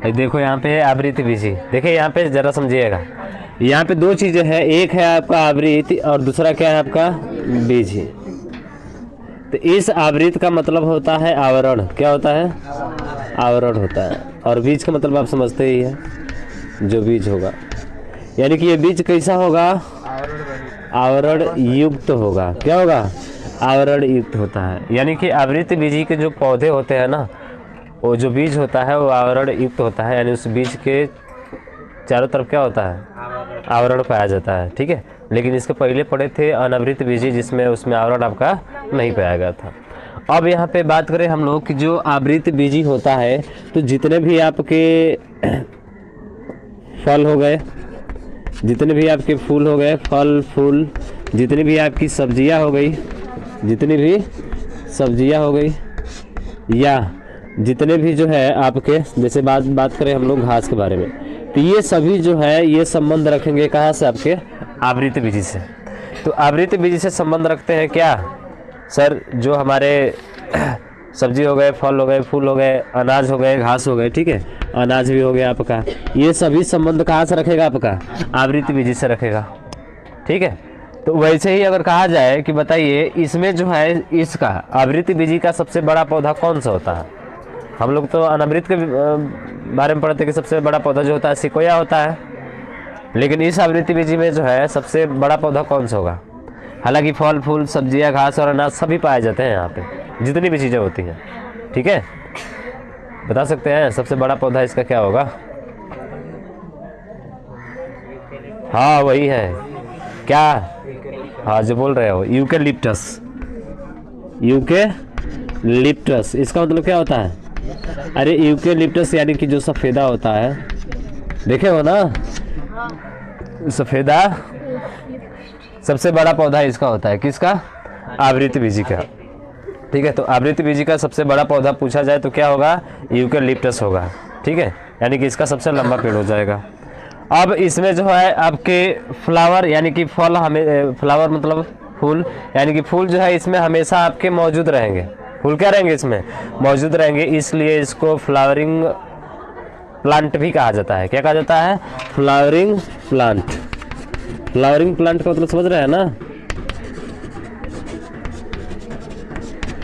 देखो यहाँ पे आवृत्ति बीजी, देखिए यहाँ पे जरा समझिएगा, यहाँ पे दो चीज़ें हैं, एक है आपका आवृत्ति और दूसरा क्या है आपका बीजी। तो इस आवृत्ति का मतलब होता है आवरण, क्या होता है आवरण होता है, और बीज का मतलब आप समझते ही है जो बीज होगा, यानी कि ये बीज कैसा होगा आवरण युक्त होगा, क्या होगा आवरण युक्त होता है। यानी कि आवृत्ति बीजी के जो पौधे होते हैं ना, वो जो बीज होता है वो आवरण युक्त होता है, यानी उस बीज के चारों तरफ क्या होता है आवरण पाया जाता है, ठीक है। लेकिन इसके पहले पढ़े थे अनावृत बीजी, जिसमें उसमें आवरण आपका नहीं पाया गया था। अब यहाँ पे बात करें हम लोग कि जो आवृत बीजी होता है, तो जितने भी आपके फल हो गए, जितने भी आपके फूल हो गए, फल फूल, जितनी भी आपकी सब्जियां हो गई, जितनी भी सब्जियां हो गई, या जितने भी जो है आपके, जैसे बात करें हम लोग घास के बारे में, तो ये सभी जो है ये संबंध रखेंगे कहाँ से आपके आवृत बीजी से। तो आवृत बीजी से संबंध रखते हैं क्या सर, जो हमारे सब्जी हो गए, फल हो गए, फूल हो गए, अनाज हो गए, घास हो गए, ठीक है, अनाज भी हो गया आपका, ये सभी संबंध कहाँ से रखेगा आपका आवृत बीजी से रखेगा, ठीक है। तो वैसे ही अगर कहा जाए कि बताइए इसमें जो है इसका आवृत बीजी का सबसे बड़ा पौधा कौन सा होता है, हम लोग तो अनावृत के बारे में पढ़ते हैं कि सबसे बड़ा पौधा जो होता है सिकोया होता है, लेकिन इस आवृत्ति बीजी में जो है सबसे बड़ा पौधा कौन सा होगा। हालांकि फल फूल सब्जियां घास और अनाज सभी पाए जाते हैं यहाँ पे, जितनी भी चीज़ें होती हैं, ठीक है। बता सकते हैं सबसे बड़ा पौधा इसका क्या होगा। हाँ वही है क्या, हाँ जो बोल रहे हो यूकेलिप्टस, यूकेलिप्टस इसका मतलब क्या होता है, अरे यूकेलिप्टस यानी कि जो सफ़ेदा होता है, देखे हो ना सफ़ेदा, सबसे बड़ा पौधा इसका होता है, किसका आवृत बीजी का, ठीक है। तो आवृत बीजी का सबसे बड़ा पौधा पूछा जाए तो क्या होगा यूकेलिप्टस होगा, ठीक है, यानी कि इसका सबसे लंबा पेड़ हो जाएगा। अब इसमें जो है आपके फ्लावर यानी कि फल, हमें फ्लावर मतलब फूल, यानी कि फूल जो है इसमें हमेशा आपके मौजूद रहेंगे, फूल क्या रहेंगे इसमें मौजूद रहेंगे, इसलिए इसको फ्लावरिंग प्लांट भी कहा जाता है। क्या कहा जाता है फ्लावरिंग प्लांट। फ्लावरिंग प्लांट का मतलब समझ रहे हैं ना,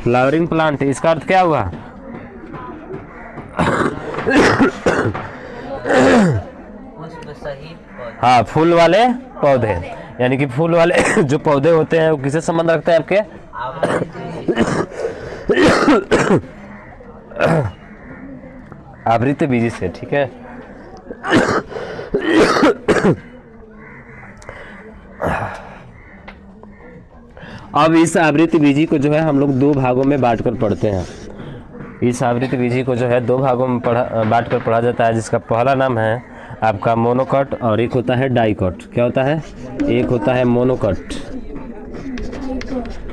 फ्लावरिंग प्लांट इसका अर्थ क्या हुआ हाँ फूल वाले पौधे, यानी कि फूल वाले जो पौधे होते हैं वो किससे संबंध रखते हैं आपके आवृत बीजी से, ठीक है। अब इस आवृत बीजी को जो है हम लोग दो भागों में बांटकर पढ़ते हैं। इस आवृत बीजी को जो है दो भागों में बांटकर पढ़ा जाता है, जिसका पहला नाम है आपका मोनोकॉट और एक होता है डाइकॉट। क्या होता है, एक होता है मोनोकॉट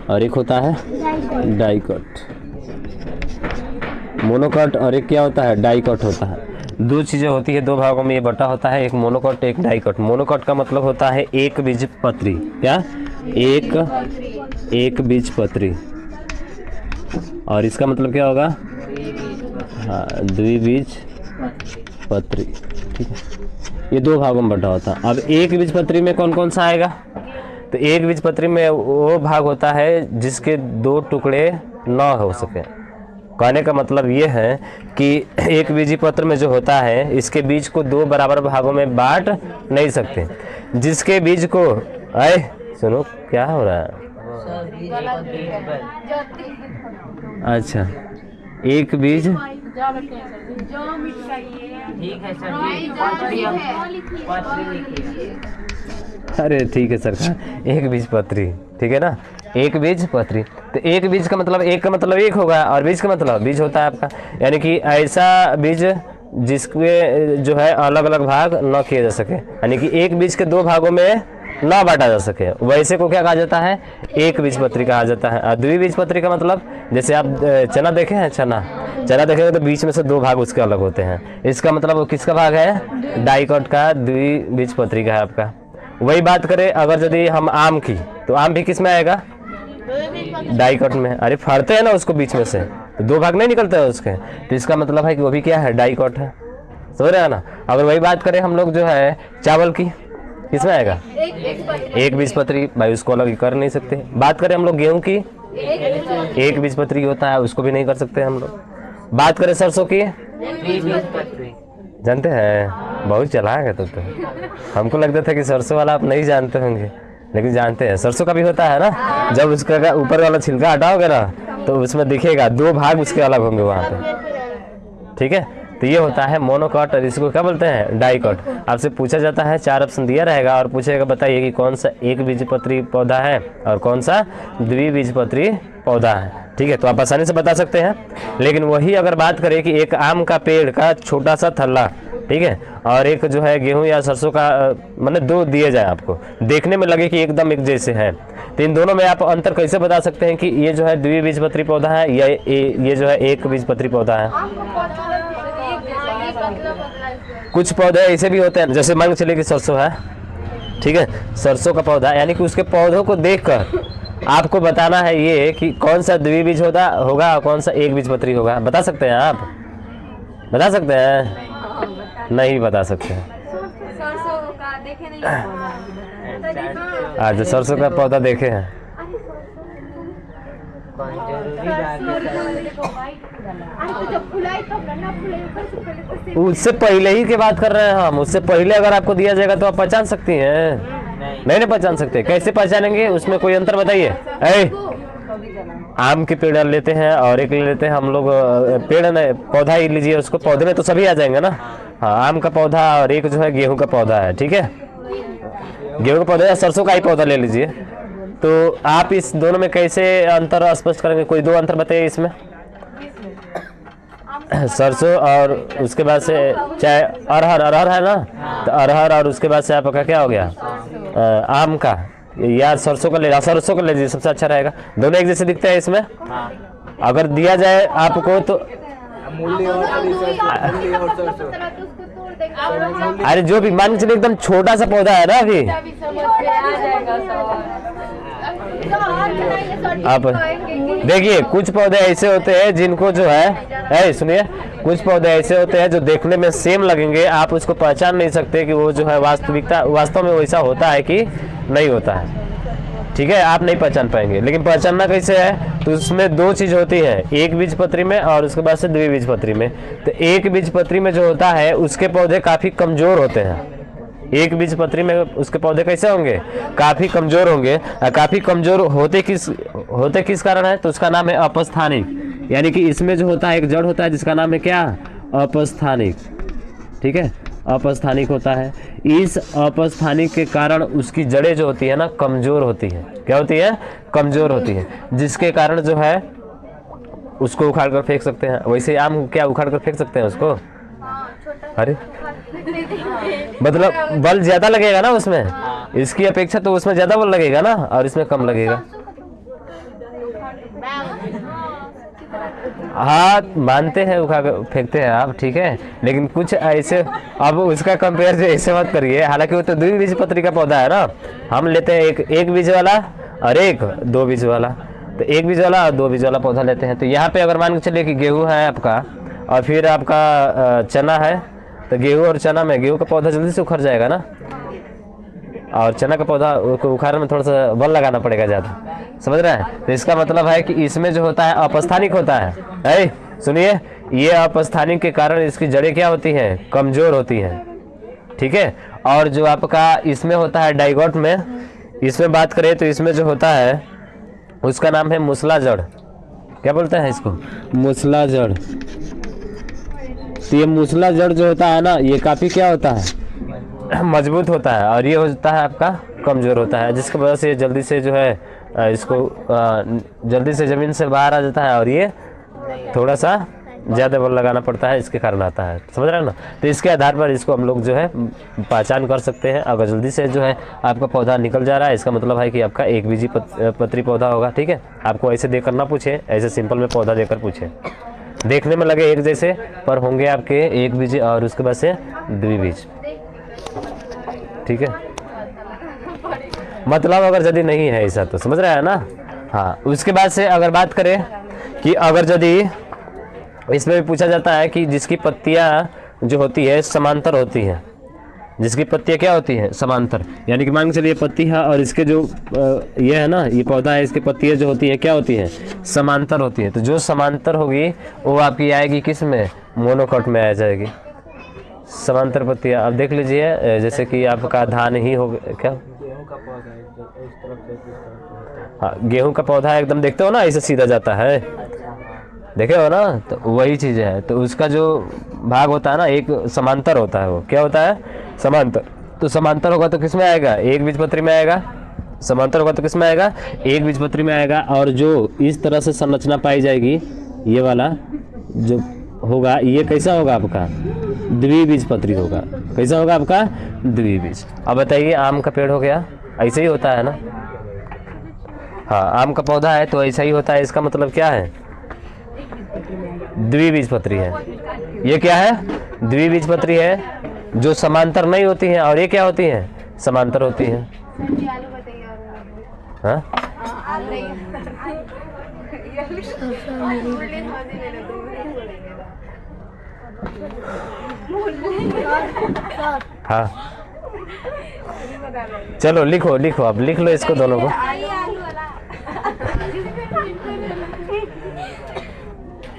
और एक होता है डाइकॉट। मोनोकॉट और एक क्या होता है डाइकॉट होता है। दो चीज़ें होती है, दो भागों में ये बटा होता है, एक मोनोकॉट एक डाइकॉट। मोनोकॉट का मतलब होता है एक बीजपत्री, क्या एक बीजपत्री, और इसका मतलब क्या होगा हाँ द्विबीजपत्री, ठीक है। ये दो भागों में बटा होता है। अब एक बीजपत्री में कौन कौन सा आएगा, तो एक बीजपत्री में वो भाग होता है जिसके दो टुकड़े ना हो सके। कहने का मतलब ये है कि एक बीजी पत्र में जो होता है इसके बीज को दो बराबर भागों में बांट नहीं सकते। जिसके बीज को आए सुनो क्या हो रहा है, अच्छा एक बीज अरे ठीक है सरकार, एक बीज पत्री, ठीक है ना, एक बीज पत्री। तो एक बीज का मतलब एक का मतलब एक होगा और बीज का मतलब बीज होता है आपका, यानी कि ऐसा बीज जिसके जो है अलग अलग भाग न किए जा सके, यानी कि एक बीज के दो भागों में ना बांटा जा सके, वैसे को क्या कहा जाता है एक बीजपत्री कहा जाता है। और द्विबीजपत्री का मतलब जैसे आप चना देखे हैं, चना देखेंगे तो बीच में से दो भाग उसके अलग होते हैं, इसका मतलब वो किसका भाग है डाइकॉट का, द्विबीजपत्री का है आपका। वही बात करें अगर यदि हम आम की, तो आम भी किस में आएगा डाइकॉट में। अरे फाड़ते हैं ना उसको बीच में से, तो दो भाग नहीं निकलते हैं उसके, तो इसका मतलब है कि वो भी क्या है डाइकॉट है। समझ रहे हैं ना। अगर वही बात करें हम लोग जो है चावल की, किसमें आएगा एक बीजपत्री, भाई उसको अलग कर नहीं सकते। बात करें हम लोग गेहूं की, एक बीजपत्री होता है, उसको भी नहीं कर सकते हम लोग। बात करें सरसों की, जानते हैं, बहुत चालाक है तो हमको लगता था कि सरसों वाला आप नहीं जानते होंगे, लेकिन जानते हैं। सरसों का भी होता है ना, जब उसका ऊपर वाला छिलका हटाओगे ना तो उसमें दिखेगा 2 भाग उसके अलग होंगे वहाँ पे, ठीक है। तो ये होता है मोनोकॉट और इसको क्या बोलते हैं डाइकॉट। आपसे पूछा जाता है, 4 ऑप्शन दिया रहेगा और पूछेगा बताइए कि कौन सा एक बीजपत्री पौधा है और कौन सा द्विबीजपत्री पौधा है, ठीक है। तो आप आसानी से बता सकते हैं। लेकिन वही अगर बात करें कि एक आम का पेड़ का छोटा सा थल्ला, ठीक है, और एक जो है गेहूं या सरसों का, मतलब 2 दिए जाए आपको, देखने में लगे कि एकदम एक जैसे हैं, तो इन दोनों में आप अंतर कैसे बता सकते हैं कि ये जो है द्विबीजपत्री पौधा है या ये जो है एक बीजपत्री पौधा है। कुछ पौधे ऐसे भी होते हैं, जैसे मान के चलिए कि सरसों है, ठीक है, सरसों का पौधा, यानी कि उसके पौधों को देखकर आपको बताना है ये कि कौन सा द्विबीज होगा और कौन सा एक बीजपत्री होगा। बता सकते हैं आप? बता सकते हैं? नहीं बता सकते हैं। आज सरसों का पौधा देखे हैं, उससे पहले ही की बात कर रहे हैं हम। उससे पहले अगर आपको दिया जाएगा तो आप पहचान सकती हैं? नहीं पहचान सकते। कैसे पहचानेंगे, उसमें कोई अंतर बताइए। आम के पेड़ लेते हैं और एक ले लेते हैं हम लोग, पेड़ नहीं पौधा ही लीजिए, उसको पौधे में तो सभी आ जाएंगे ना। हाँ, आम का पौधा और एक जो है गेहूं का पौधा है, ठीक है। गेहूं का पौधा या सरसों का ही पौधा ले लीजिए, तो आप इस दोनों में कैसे अंतर स्पष्ट करेंगे? कोई 2 अंतर बताइए इसमें। सरसों और उसके बाद से चाहे अरहर है ना, तो अरहर और उसके बाद से आपका क्या हो गया आम का, या सरसों का ले, सरसों का ले लीजिए, सबसे अच्छा रहेगा। दोनों एक जैसे दिखते हैं इसमें। अगर दिया जाए आपको तो अरे जो भी मान के चलिए एकदम छोटा सा पौधा है ना अभी, आप देखिए कुछ पौधे ऐसे होते हैं जिनको जो है सुनिए, कुछ पौधे ऐसे होते हैं जो देखने में सेम लगेंगे, आप उसको पहचान नहीं सकते कि वो जो है वास्तव में वैसा होता है कि नहीं होता है, ठीक है। आप नहीं पहचान पाएंगे। लेकिन पहचानना कैसे है, तो उसमें 2 चीज होती है, एक बीजपत्री में और उसके बाद से द्विबीजपत्री में। तो एक बीजपत्री में जो होता है उसके पौधे काफी कमजोर होते हैं। एक बीजपत्री में उसके पौधे कैसे होंगे, काफी कमजोर होंगे। काफी कमजोर होते किस कारण है, तो उसका नाम है अपस्थानिक। यानी कि इसमें जो होता है एक जड़ होता है जिसका नाम है क्या, अपस्थानिक, ठीक है, अपस्थानिक होता है। इस अपस्थानिक के कारण उसकी जड़ें जो होती है ना कमजोर होती है। क्या होती है, कमजोर होती है, जिसके कारण जो है उसको उखाड़ कर फेंक सकते हैं। वैसे आम क्या उखाड़ कर फेंक सकते हैं उसको? अरे मतलब बल ज्यादा लगेगा ना उसमें, इसकी अपेक्षा तो उसमें ज्यादा बल लगेगा ना, और इसमें कम लगेगा। हाँ मानते हैं, उठा फेंकते हैं आप, ठीक है, लेकिन कुछ ऐसे, अब उसका कंपेयर जो ऐसे मत करिए। हालांकि वो तो द्विबीजपत्री का पौधा है ना, हम लेते हैं एक बीज वाला और एक 2 बीज वाला, तो 1 बीज वाला और 2 बीज वाला पौधा लेते हैं। तो यहाँ पे अगर मान के चलिए कि गेहूं है आपका और फिर आपका चना है, तो गेहूं और चना में गेहूं का पौधा जल्दी से उखड़ जाएगा ना, और चना का पौधा को उखाड़ने में थोड़ा सा बल लगाना पड़ेगा ज़्यादा, समझ रहे हैं। तो इसका मतलब है कि इसमें जो होता है अपस्थानिक होता है। सुनिए, ये अपस्थानिक के कारण इसकी जड़ें क्या होती हैं, कमजोर होती हैं, ठीक है। और जो आपका इसमें होता है डाइगॉट में, इसमें बात करें तो इसमें जो होता है उसका नाम है मूसला जड़। क्या बोलते हैं इसको, मूसला जड़। तो ये मूसला जड़ जो होता है ना, ये काफ़ी क्या होता है, मजबूत होता है, और ये होता है आपका कमज़ोर होता है, जिसकी वजह से जल्दी से जो है इसको जल्दी से ज़मीन से बाहर आ जाता है, और ये थोड़ा सा ज़्यादा बल लगाना पड़ता है, इसके कारण आता है, समझ रहे हैं ना। तो इसके आधार पर इसको हम लोग जो है पहचान कर सकते हैं। अगर जल्दी से जो है आपका पौधा निकल जा रहा है, इसका मतलब है कि आपका एक बीजी पत्री पौधा होगा, ठीक है। आपको ऐसे देकर ना पूछे, ऐसे सिंपल में पौधा देकर पूछे, देखने में लगे एक जैसे पर होंगे आपके एक बीज और उसके बाद से द्विबीज, ठीक है। मतलब अगर यदि नहीं है ऐसा तो समझ रहे हैं ना। हाँ, उसके बाद से अगर बात करें कि अगर यदि इसमें भी पूछा जाता है कि जिसकी पत्तियां जो होती है समांतर होती है, जिसकी पत्तियाँ क्या होती हैं, समांतर। यानी कि मान के चलिए पत्ती है और इसके जो ये है ना, ये पौधा है, इसकी पत्तियाँ जो होती हैं क्या होती हैं, समांतर होती है। तो जो समांतर होगी वो आपकी आएगी किस में, मोनोकॉट में आ जाएगी समांतर पत्तियाँ। अब देख लीजिए जैसे कि आपका धान ही हो क्या, हाँ गेहूं का पौधा एकदम देखते हो ना ऐसे सीधा जाता है, देखे हो ना, तो वही चीज़ है। तो उसका जो भाग होता है ना एक समांतर होता है, वो क्या होता है, समांतर। तो समांतर होगा तो किस में आएगा, एक बीजपत्री में आएगा। समांतर होगा तो किस में आएगा, एक बीजपत्री में आएगा। और जो इस तरह से संरचना पाई जाएगी, ये वाला जो होगा ये कैसा होगा आपका, द्विबीजपत्री होगा। कैसा होगा आपका, द्विबीज। अब बताइए आम का पेड़ हो गया, ऐसे ही होता है ना, हाँ आम का पौधा है तो ऐसा ही होता है। इसका मतलब क्या है, द्विबीजपत्री है। ये क्या है, द्विबीजपत्री है, जो समांतर नहीं होती हैं। और ये क्या होती हैं, समांतर होती हैं। हाँ हाँ चलो लिखो लिखो, अब लिख लो इसको दोनों को।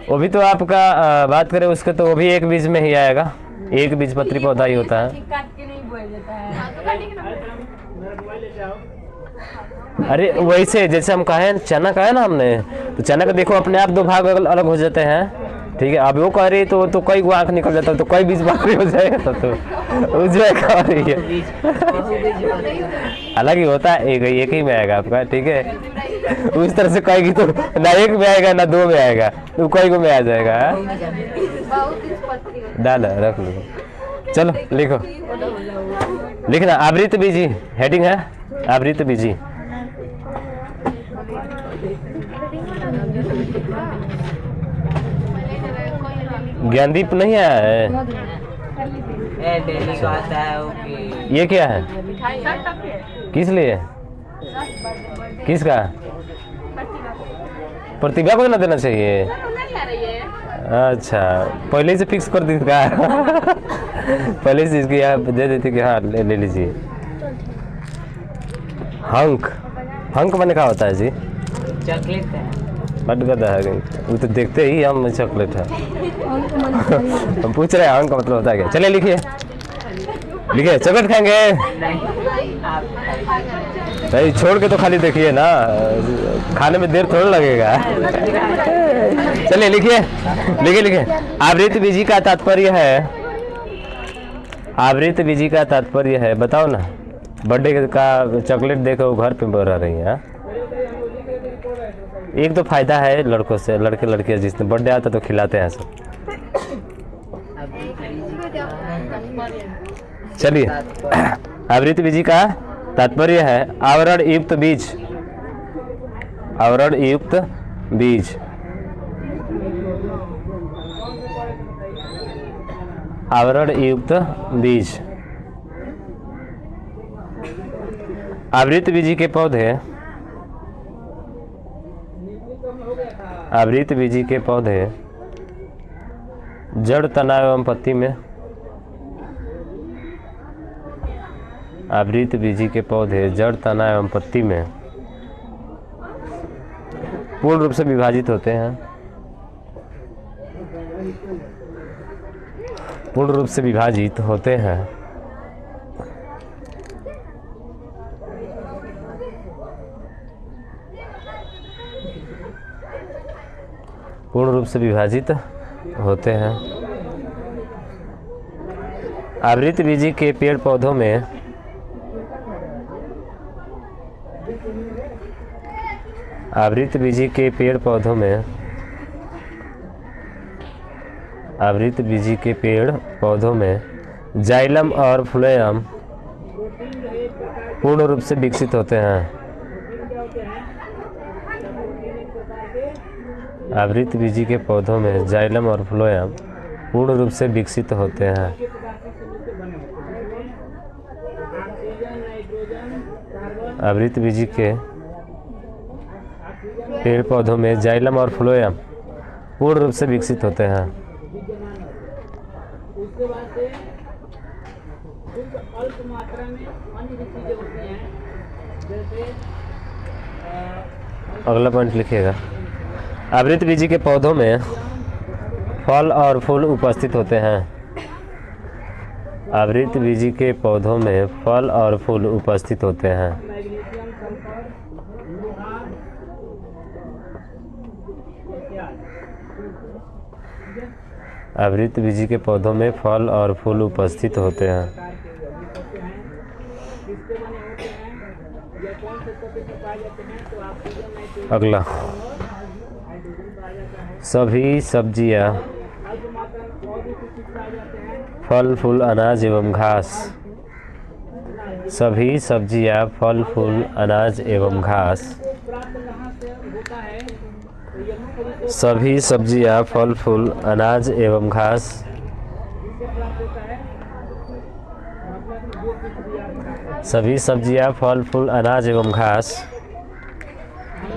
वो भी तो आपका बात करें उसके तो वो भी एक बीज में ही आएगा, एक बीजपत्री पौधा ही होता है। अरे वैसे जैसे हम कहें चना का है ना हमने, तो चना का देखो अपने आप दो भाग अलग हो जाते हैं, ठीक है। अब वो कह रही तो कई को आँख निकल जाता है, तो कई बीज बाकी हो जाएगा तो उसमें कह रही है अलग ही होता है, एक ही में आएगा आपका, ठीक है। उस तरह से कहेगी तो ना एक में आएगा ना दो में आएगा, तो कई को में आ जाएगा। डाल रख लो, चलो लिखो, लिखना आवृत बीजी, हेडिंग है आवृत बीजी। ज्ञानदीप नहीं आया है, डेली का आता है ओके। ये क्या है, किस लिए, किसका, प्रतिभा को ना देना चाहिए। अच्छा पहले से फिक्स कर दी का पहले से इसकी आप दे देते कि हाँ ले लीजिए। हंक, हंक मैंने कहा होता है जी, चॉकलेट है, बट गदा है वो तो देखते ही हम चॉकलेट है हम पूछ रहे हैं हंक का मतलब होता है क्या। चलिए लिखिए, लिखिए चॉकलेट खाएंगे नहीं, छोड़ के तो खाली देखिए ना, खाने में देर थोड़ा लगेगा चलिए लिखिए लिखिए लिखिए। आवृत बीजी का तात्पर्य है, आवृत बीजी का तात्पर्य है, बताओ ना। बर्थडे का चॉकलेट देखो घर पे बढ़ा रही है। एक तो फायदा है लड़कों से, लड़के लड़कियां जिसने बर्थडे आता तो खिलाते हैं सब। चलिए आवृत बीजी का तात्पर्य है आवरण युक्त बीज, आवरण युक्त बीज, आवरण युक्त बीज। आवृत बीजी के पौधे, आवृत बीजी के पौधे जड़ तना एवं पत्ती में, आवृत बीजी के पौधे जड़ तना एवं पत्ती में पूर्ण रूप से विभाजित होते हैं, पूर्ण रूप से विभाजित होते हैं। पूर्ण रूप से विभाजित होते हैं। आवृत बीजी के पेड़ पौधों में आवृत बीजी के पेड़ पौधों में, आवृत बीजी के पेड़ पौधों में जाइलम और फ्लोएम पूर्ण रूप से विकसित होते हैं। आवृत बीजी के पौधों में जाइलम और फ्लोएम पूर्ण रूप से विकसित होते हैं। आवृत बीजी के पेड़ पौधों में जाइलम और फ्लोएम पूर्ण रूप से विकसित होते हैं। अल्प मात्रा में अन्य भी चीजें होती हैं जैसे अगला पॉइंट लिखिएगा। आवृत बीजी के पौधों में फल और फूल उपस्थित होते हैं। आवृत बीजी के पौधों में फल और फूल उपस्थित होते हैं। मैग्नीशियम सल्फर लोहा आवृत बीजी के पौधों में फल और फूल उपस्थित होते हैं। किसके बने होते हैं या कौन से तत्व से पाए जाते हैं तो ऑक्सीजन नाइट्रोजन अगला, हाइड्रोजन पाया जाता है। सभी सब्जियां, अल्प मात्रा में और भी कुछ चीज पाए जाते हैं फल फूल अनाज एवं घास। सभी सब्जियां, फल फूल अनाज एवं घास। प्राप्त कहाँ से होता है तो यमुना को सभी सब्जियां, फल फूल अनाज एवं घास। प्राप्त होता है मतलब जो कुछ भी आप सभी सब्जियां, फल फूल अनाज एवं घास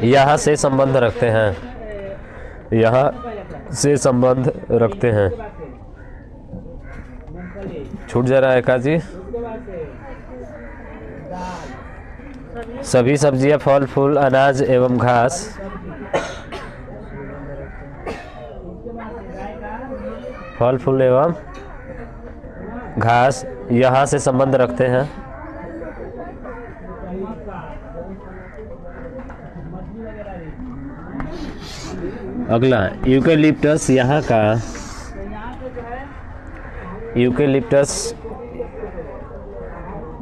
यहाँ से संबंध रखते हैं। यहाँ से संबंध रखते हैं। छूट जा रहा है काजी। सभी सब्जियां, फल फूल अनाज एवं घास फल फूल एवं घास यहाँ से संबंध रखते हैं। अगला, यूकेलिप्टस यहाँ का यूकेलिप्टस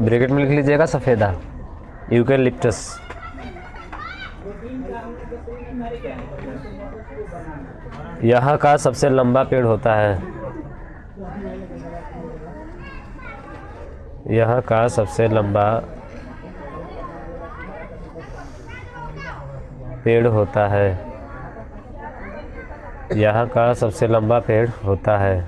ब्रैकेट में लिख लीजिएगा सफ़ेदा। यूकेलिप्टस यहाँ का सबसे लंबा पेड़ होता है। यहाँ का सबसे लंबा पेड़ होता है। यहाँ का सबसे लंबा पेड़ होता है।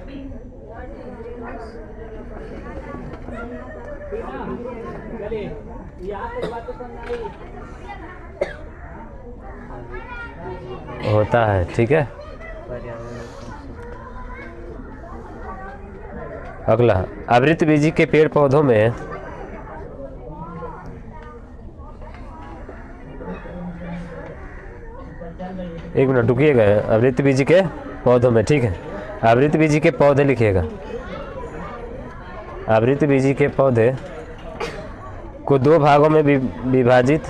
होता है, ठीक है। अगला, आवृत बीजी के पेड़ पौधों में एक मिनट रुकिएगा। आवृत बीजी के पौधों में, ठीक है। आवृत बीजी के पौधे लिखिएगा। आवृत बीजी के पौधे को दो भागों में विभाजित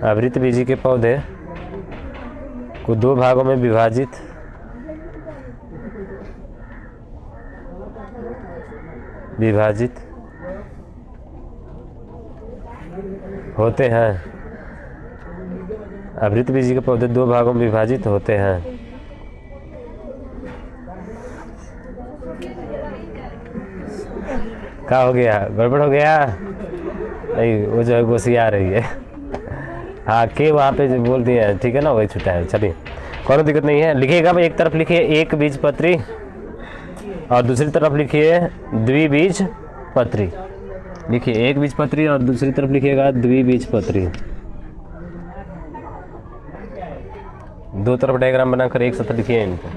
आवृत बीजी के पौधे को दो भागों में विभाजित होते हैं। आवृत बीजी के पौधे दो भागों में विभाजित होते हैं। क्या हो गया? गड़बड़ हो गया? नहीं, वो जो है गोसिया रही है। हाँ, के वहाँ पे जो बोल दिए हैं, ठीक है ना, वही छुटा है। चलिए, कोई दिक्कत नहीं है। लिखिएगा भाई, एक तरफ लिखिए एक बीजपत्री और दूसरी तरफ लिखिए द्विबीजपत्री। लिखिए एक बीजपत्री और दूसरी तरफ लिखिएगा द्विबीजपत्री। दो तरफ डायग्राम बनाकर एक साथ लिखिए इनको।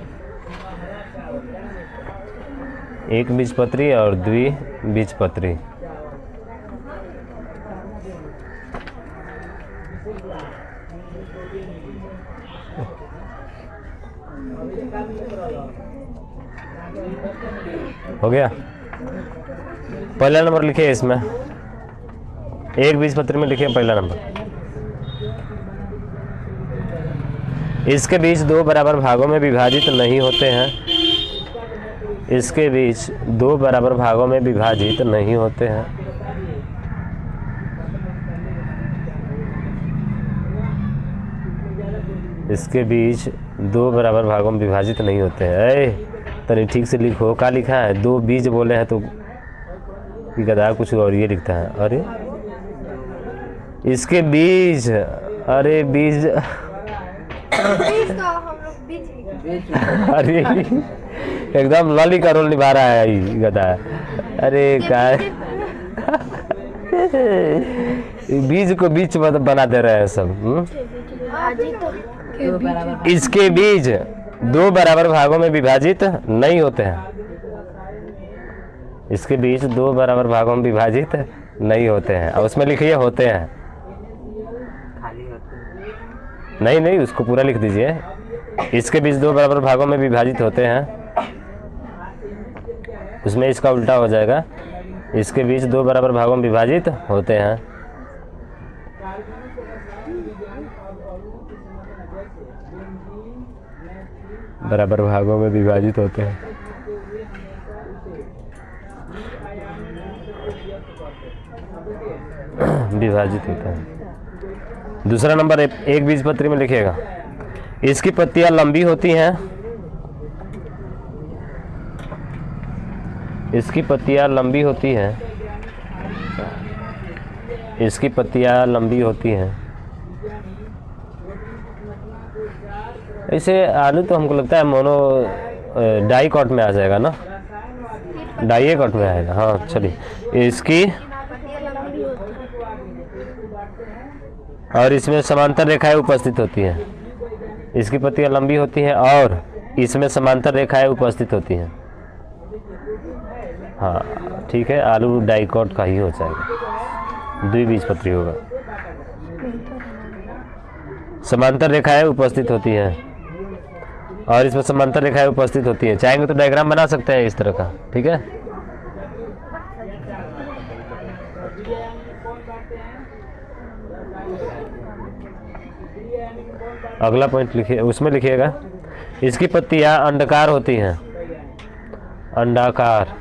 एक बीजपत्री और द्विबीजपत्री। हो गया। पहला नंबर लिखिए इसमें, एक बीजपत्री में लिखिए पहला नंबर। इसके बीच दो बराबर भागों में विभाजित नहीं होते हैं। इसके बीच दो बराबर भागों में विभाजित नहीं होते हैं। इसके बीच दो बराबर भागों में विभाजित नहीं होते हैं। तनी ठीक से लिखो, क्या लिखा है? दो बीज बोले हैं तो गधा कुछ और ये लिखता है। अरे इसके बीज, अरे बीज, अरे एकदम लॉली का रोल निभा रहा है ये गधा। अरे क्या बीज को बीच बना दे रहे हैं सब। दो बराबर इसके बीज दो बराबर भागों में विभाजित नहीं होते हैं। इसके बीज दो बराबर भागों में विभाजित नहीं होते हैं। और उसमें लिखिए होते हैं। खाली होते हैं। नहीं नहीं, उसको पूरा लिख दीजिए। इसके बीज दो बराबर भागों में विभाजित होते हैं, उसमें इसका उल्टा हो जाएगा। इसके बीज दो बराबर भागों में विभाजित होते हैं। बराबर भागों में विभाजित होते हैं। विभाजित होता है। दूसरा नंबर एक बीजपत्री में लिखिएगा। इसकी पत्तियां लंबी होती हैं। इसकी पत्तियां लंबी होती हैं। इसकी पत्तियां लंबी होती हैं। ऐसे आलू तो हमको लगता है मोनो डाइकॉट में आ जाएगा ना, डाइकॉट में आएगा। हाँ चलिए। इसकी और इसमें समांतर रेखाएं उपस्थित होती हैं। इसकी पत्तियां लंबी होती हैं और इसमें समांतर रेखाएं उपस्थित होती हैं। हाँ ठीक है, आलू डाइकॉट का ही हो जाएगा, द्विबीजपत्री होगा। समांतर रेखाएं उपस्थित होती हैं और इसमें समांतर रेखाएं उपस्थित होती हैं। चाहेंगे तो डायग्राम बना सकते हैं इस तरह का, ठीक है। अगला पॉइंट लिखिए, उसमें लिखिएगा इसकी पत्तियां अंडाकार होती हैं। अंडाकार।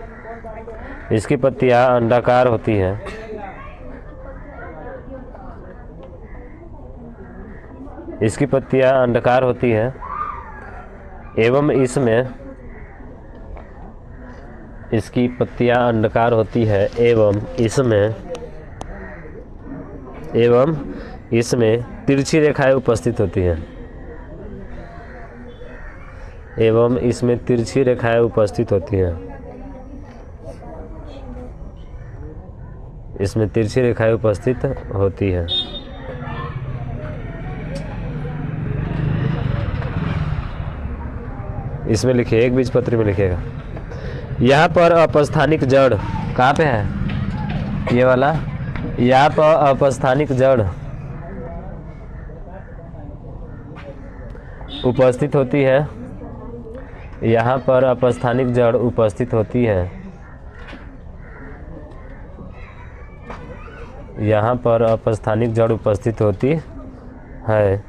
इसकी पत्तियां अंडाकार होती हैं। इसकी पत्तियां अंडाकार होती हैं एवं इसमें इसकी पत्तियां अंडाकार होती है एवं इसमें तिरछी रेखाएं उपस्थित होती हैं। एवं इसमें तिरछी रेखाएं उपस्थित होती हैं। इसमें तिरछी रेखाएं उपस्थित होती हैं। इसमें लिखिए, एक बीजपत्री में लिखिएगा। यहाँ पर अपस्थानिक जड़ कहाँ पे है? ये वाला। यहाँ पर अपस्थानिक जड़ उपस्थित होती है। यहाँ पर अपस्थानिक जड़ उपस्थित होती है। यहाँ पर अपस्थानिक जड़ उपस्थित होती है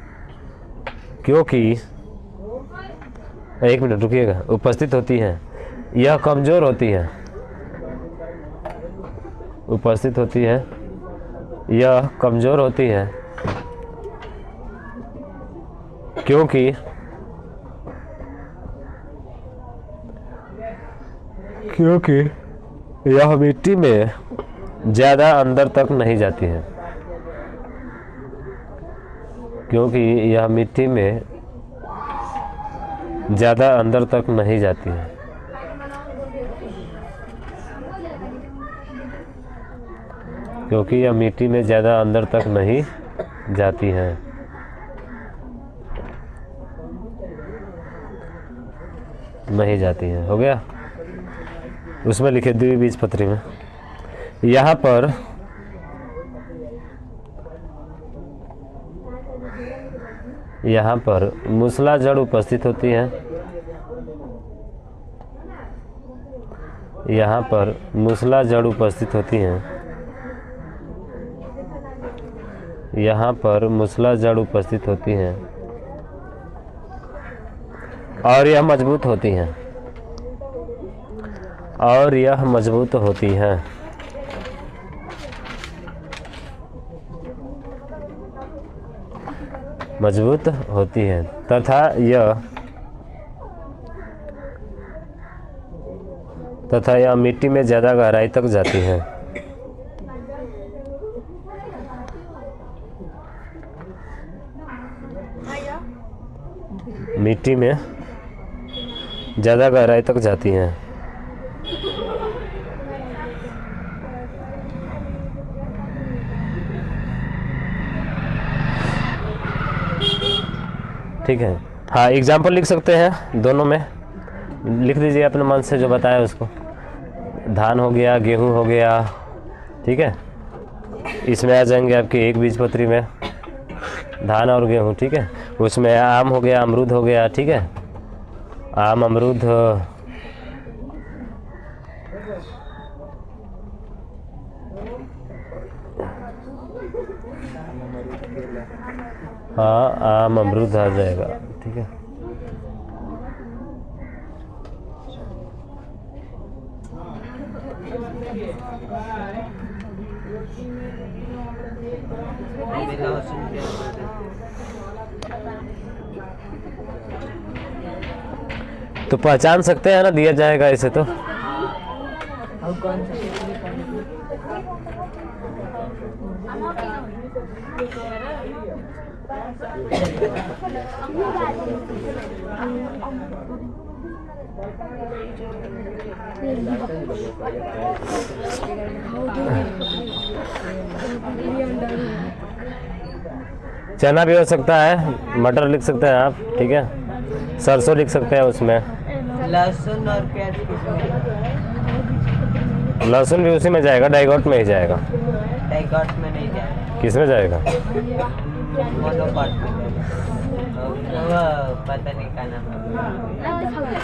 क्योंकि, एक मिनट रुकिएगा, उपस्थित होती है। यह कमजोर होती है। उपस्थित होती है, यह कमजोर होती है क्योंकि यह मिट्टी में ज़्यादा अंदर तक नहीं जाती है। क्योंकि यह मिट्टी में ज़्यादा अंदर तक नहीं जाती है। क्योंकि यह मिट्टी में ज़्यादा अंदर तक नहीं जाती है। नहीं जाती है, हो गया। उसमें लिखे द्विबीजपत्री में, यहाँ पर मूसला जड़ उपस्थित होती है। यहाँ पर मूसला जड़ उपस्थित होती है। यहाँ पर मूसला जड़ उपस्थित होती है और यह मजबूत होती हैं। और यह मजबूत होती हैं। मजबूत होती है तथा यह मिट्टी में ज़्यादा गहराई तक जाती है। मिट्टी में ज़्यादा गहराई तक जाती हैं। ठीक है। हाँ, एग्जाम्पल लिख सकते हैं दोनों में, लिख दीजिए अपने मन से जो बताया उसको। धान हो गया, गेहूं हो गया, ठीक है। इसमें आ जाएंगे आपके एक बीजपत्री में धान और गेहूं, ठीक है। उसमें आम हो गया, अमरूद हो गया, ठीक है। आम, अमरूद, हाँ आम अमरूद आ जाएगा, ठीक है। अभी लहसुन प्याज तो पहचान सकते हैं ना, दिया जाएगा ऐसे तो। और कौन सा चना भी हो सकता है, मटर लिख सकते हैं आप, ठीक है। सरसों लिख सकते हैं उसमें। लहसुन और प्याज किसमें? लहसुन भी उसी में जाएगा, डाइगॉट में ही जाएगा। डाइगॉट में नहीं जाएगा, किस में जाएगा? मोनोपार्ट में जाएगा। वो पता नहीं क्या नाम है।